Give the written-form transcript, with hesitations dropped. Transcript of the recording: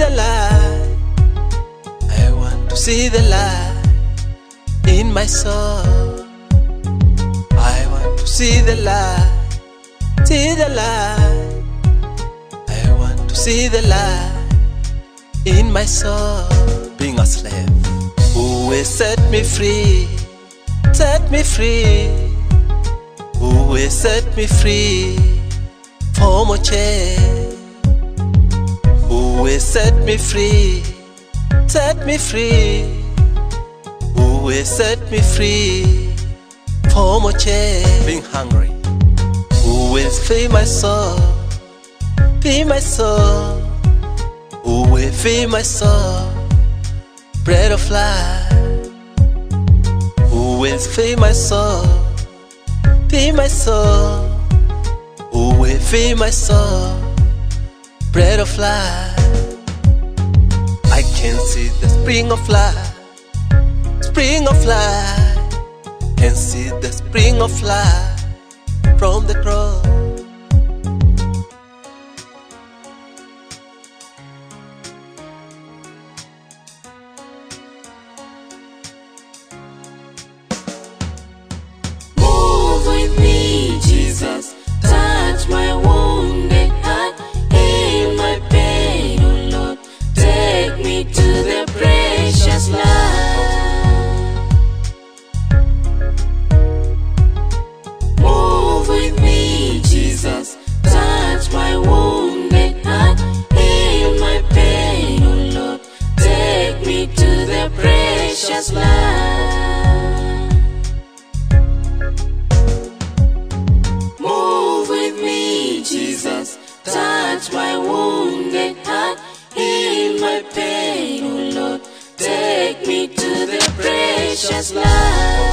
the light. I want to see the light in my soul. I want to see the light, see the light. I want to see the light in my soul. Being a slave, who will set me free? Set me free. Who will set me free from a chain? Who will set me free? Set me free. Who will set me free from a chain? Being hungry, who will feed my soul? Feed my soul. Who will feed my soul? Bread of life. Who will feed my soul? Feed my soul. Who will feed my soul? Bread of life. I can see the spring of life, spring of life. Can see the spring of life from the cross. Touch my wounded heart, heal my pain, oh Lord. Take me to the precious light. Move with me, Jesus. Touch my wounded heart, heal my pain, oh Lord. Take me to the precious light. Jesus, touch my wounded heart, heal my pain, oh Lord. Take me to the precious light.